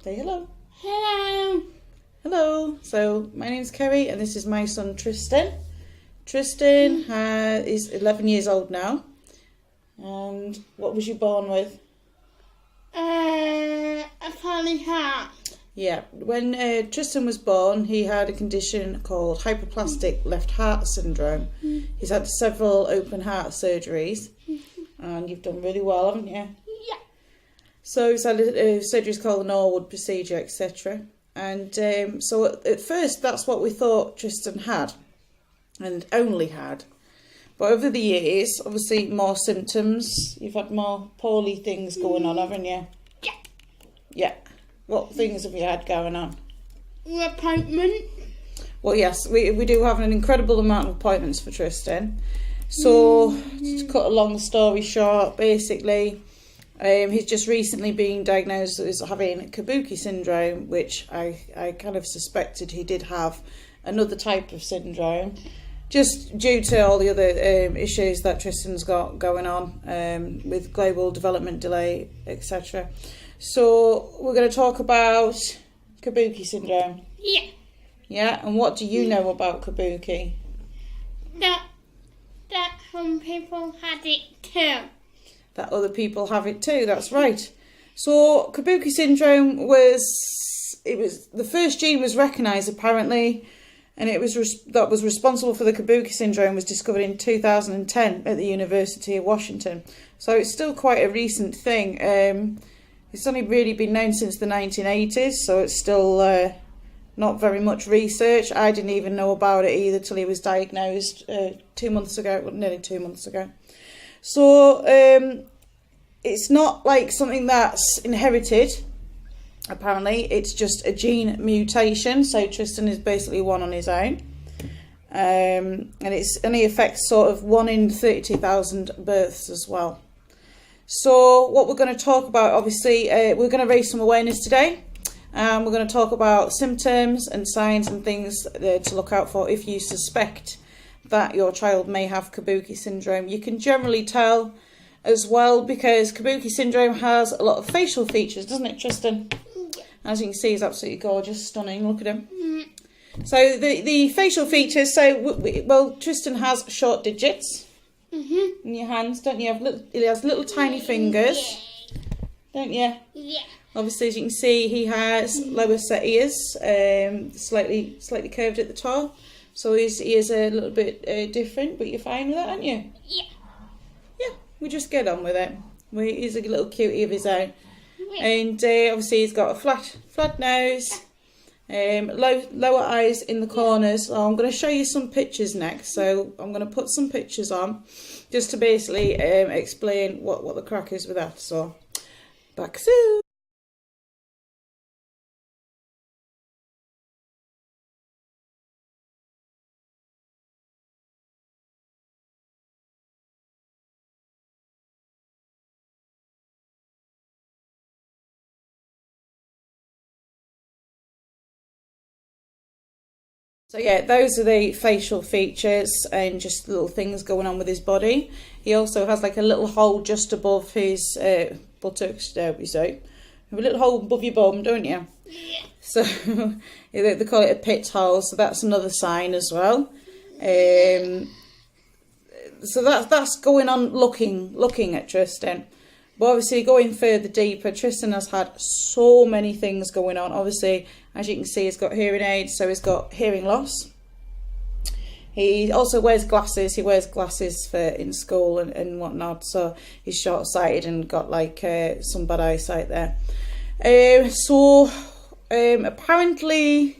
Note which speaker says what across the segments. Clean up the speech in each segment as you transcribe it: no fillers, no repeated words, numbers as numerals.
Speaker 1: Say hello.
Speaker 2: Hello.
Speaker 1: Hello. So my name's Kerry and this is my son Tristan. Tristan is 11 years old now. And what was you born with?
Speaker 2: A funny heart.
Speaker 1: Yeah, when Tristan was born, he had a condition called hypoplastic left heart syndrome. He's had several open heart surgeries, and you've done really well, haven't you?
Speaker 2: Yeah.
Speaker 1: So he's had surgeries called the Norwood procedure, etc. And so at first, that's what we thought Tristan had, and only had. But over the years, obviously more symptoms. You've had more poorly things going on, haven't you?
Speaker 2: Yeah.
Speaker 1: Yeah. What things have you had going on?
Speaker 2: Appointment.
Speaker 1: Well, yes, we do have an incredible amount of appointments for Tristan. So, to cut a long story short, basically, he's just recently been diagnosed as having Kabuki syndrome, which I kind of suspected he did have another type of syndrome, just due to all the other issues that Tristan's got going on with global development delay, etc. So we're going to talk about Kabuki syndrome.
Speaker 2: Yeah.
Speaker 1: Yeah, and what do you know about Kabuki?
Speaker 2: That some people had it too.
Speaker 1: That other people have it too, that's right. So Kabuki syndrome was the first gene was recognised apparently, and it was that was responsible for the Kabuki syndrome was discovered in 2010 at the University of Washington. So it's still quite a recent thing. It's only really been known since the 1980s, so it's still not very much research. I didn't even know about it either till he was diagnosed 2 months ago, well, nearly 2 months ago. So it's not like something that's inherited, apparently. It's just a gene mutation, so Tristan is basically one on his own. And it only affects sort of 1 in 32,000 births as well. So what we're going to talk about, obviously, we're going to raise some awareness today. We're going to talk about symptoms and signs and things to look out for if you suspect that your child may have Kabuki syndrome. You can generally tell as well because Kabuki syndrome has a lot of facial features, doesn't it, Tristan? As you can see, he's absolutely gorgeous, stunning. Look at him. So the facial features, well, Tristan has short digits. In your hands, don't you? He has little tiny fingers, don't you?
Speaker 2: Yeah.
Speaker 1: Obviously, as you can see, he has lower set ears, slightly curved at the top. So his ears are a little bit different, but you're fine with that, aren't you?
Speaker 2: Yeah.
Speaker 1: Yeah, we just get on with it. He's a little cutie of his own. And obviously he's got a flat nose, lower eyes in the corners. I'm going to show you some pictures next, so I'm going to put some pictures on just to basically explain what the crack is with that. So back soon. So yeah, those are the facial features and just little things going on with his body. He also has like a little hole just above his buttocks, there we say. You have a little hole above your bum, don't you?
Speaker 2: Yeah.
Speaker 1: So they call it a pit hole, so that's another sign as well. So that's going on looking at Tristan. But obviously going further deeper, Tristan has had so many things going on. Obviously, as you can see, he's got hearing aids, so he's got hearing loss. He also wears glasses. He wears glasses for in school and whatnot, so he's short-sighted and got like some bad eyesight there. Apparently,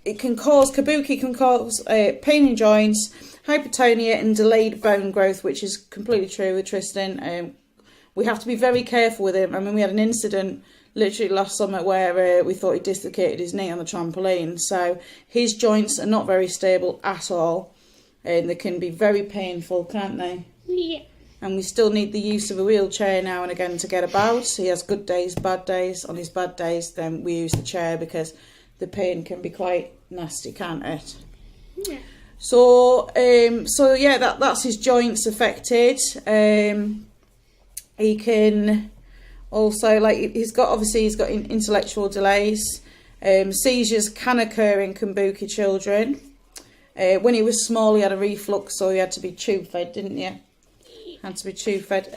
Speaker 1: Kabuki can cause pain in joints, hypertonia and delayed bone growth, which is completely true with Tristan. We have to be very careful with him. I mean, we had an incident literally last summer where we thought he dislocated his knee on the trampoline. So his joints are not very stable at all, and they can be very painful, can't they?
Speaker 2: Yeah.
Speaker 1: And we still need the use of a wheelchair now and again to get about. He has good days, bad days. On his bad days, then we use the chair because the pain can be quite nasty, can't it?
Speaker 2: Yeah.
Speaker 1: So yeah, that's his joints affected. He can Also, like he's got intellectual delays. Seizures can occur in Kabuki children. When he was small, he had a reflux, so he had to be tube fed, didn't you? Had to be tube fed.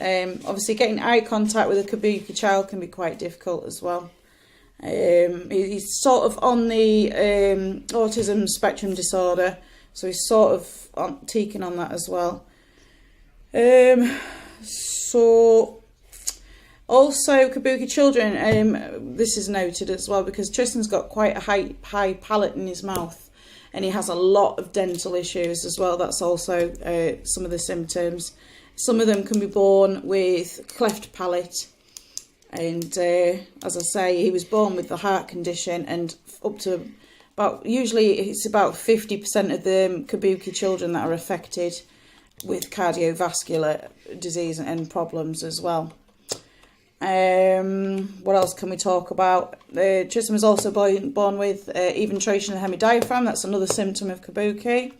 Speaker 1: Obviously, getting eye contact with a Kabuki child can be quite difficult as well. He's sort of on the autism spectrum disorder, so he's sort of taking on that as well. So also Kabuki children, this is noted as well because Tristan's got quite a high palate in his mouth, and he has a lot of dental issues as well. That's also some of the symptoms. Some of them can be born with cleft palate, and as I say, he was born with the heart condition, and up to usually it's about 50% of the Kabuki children that are affected with cardiovascular disease and problems as well. What else can we talk about? Tristan was also born with eventration of the hemidiaphragm. That's another symptom of Kabuki,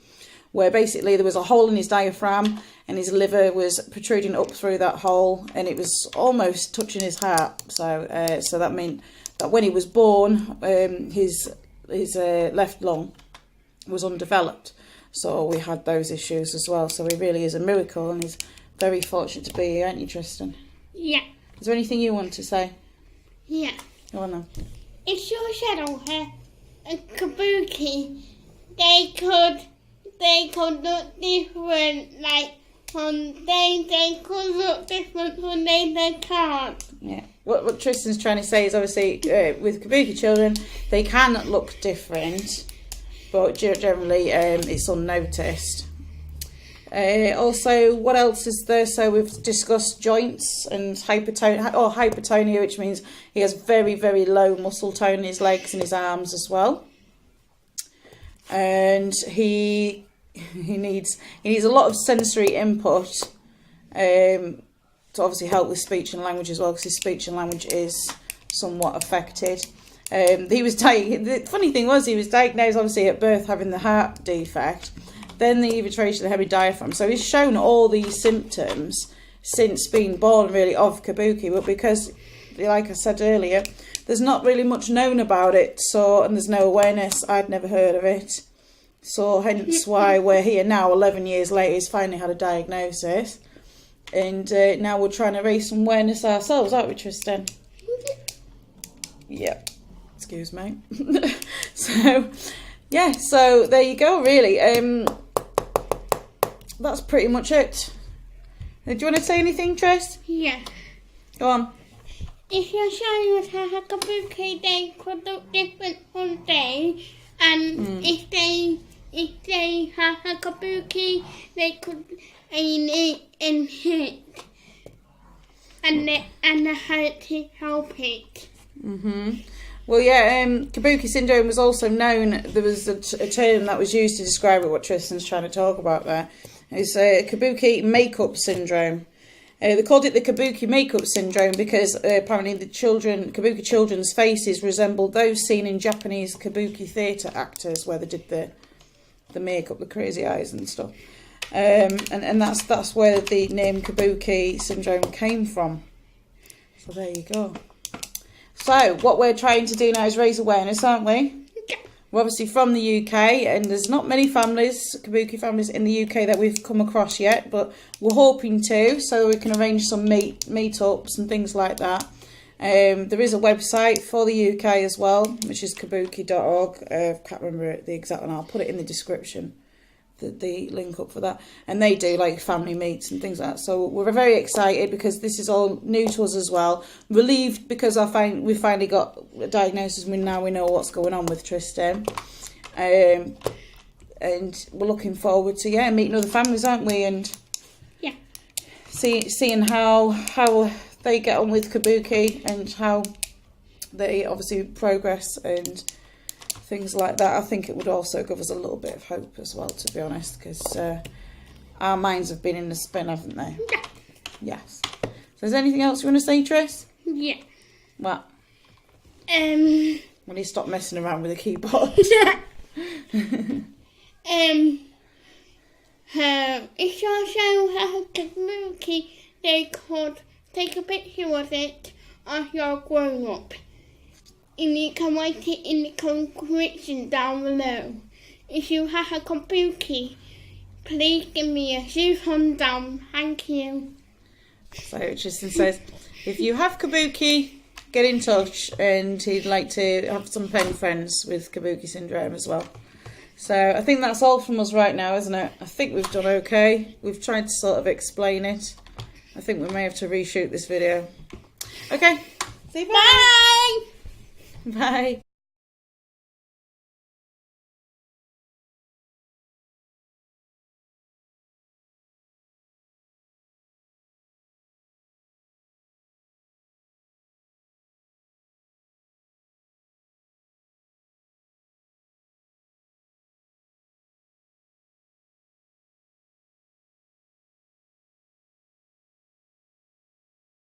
Speaker 1: where basically there was a hole in his diaphragm and his liver was protruding up through that hole, and it was almost touching his heart. So that meant that when he was born, his left lung was undeveloped. So we had those issues as well. So he really is a miracle, and he's very fortunate to be here, aren't you, Tristan?
Speaker 2: Yeah.
Speaker 1: Is there anything you want to say?
Speaker 2: Yeah.
Speaker 1: Go on then.
Speaker 2: If your shadow had a Kabuki, they could look different. Like on they could look different, on they can't.
Speaker 1: Yeah. What Tristan's trying to say is obviously with Kabuki children, they can look different, but generally it's unnoticed. Also, what else is there? So we've discussed joints and hypertonia, which means he has very, very low muscle tone in his legs and his arms as well. And he needs a lot of sensory input to obviously help with speech and language as well, because his speech and language is somewhat affected. The funny thing was, he was diagnosed obviously at birth having the heart defect, then the eventration of the hemidiaphragm. So he's shown all these symptoms since being born, really, of Kabuki. But because, like I said earlier, there's not really much known about it, and there's no awareness. I'd never heard of it. So hence why we're here now, 11 years later. He's finally had a diagnosis. And now we're trying to raise some awareness ourselves, aren't we, Tristan? Yeah. Excuse me. So there you go, really. That's pretty much it. Do you want to say anything, Tris?
Speaker 2: Yeah.
Speaker 1: Go on.
Speaker 2: If your shadow had a Kabuki, they could look different one day, and if they have a Kabuki, they could aim it and hit, and the heart to help it.
Speaker 1: Well, yeah, Kabuki syndrome was also known. There was a term that was used to describe it, what Tristan's trying to talk about there. It's Kabuki makeup syndrome. They called it the Kabuki makeup syndrome because apparently the Kabuki children's faces resembled those seen in Japanese Kabuki theatre actors, where they did the makeup, the crazy eyes and stuff. And that's where the name Kabuki syndrome came from. So there you go. So what we're trying to do now is raise awareness, aren't we? We're obviously from the UK, and there's not many Kabuki families in the UK that we've come across yet, but we're hoping to, so we can arrange some meetups and things like that. There is a website for the UK as well, which is kabuki.org. I can't remember the exact one. I'll put it in the description, the link up for that. And they do like family meets and things like that. So we're very excited because this is all new to us as well. Relieved because we finally got a diagnosis, and now we know what's going on with Tristan. And we're looking forward to meeting other families, aren't we? And seeing how they get on with Kabuki and how they obviously progress and things like that. I think it would also give us a little bit of hope as well, to be honest, because our minds have been in the spin, haven't they?
Speaker 2: Yeah.
Speaker 1: Yes. So is there anything else you want to say, Tris?
Speaker 2: Yeah.
Speaker 1: What?
Speaker 2: When
Speaker 1: you stop messing around with the keyboard.
Speaker 2: If your child has a Kabuki, they could take a picture of it as you're grown up. And you can write it in the comment section down below. If you have a Kabuki, please give me a huge thumbs down. Thank you.
Speaker 1: So Tristan says, if you have Kabuki, get in touch, and he'd like to have some pen friends with Kabuki syndrome as well. So I think that's all from us right now, isn't it? I think we've done okay. We've tried to sort of explain it. I think we may have to reshoot this video. Okay. See you.
Speaker 2: Bye.
Speaker 1: Bye.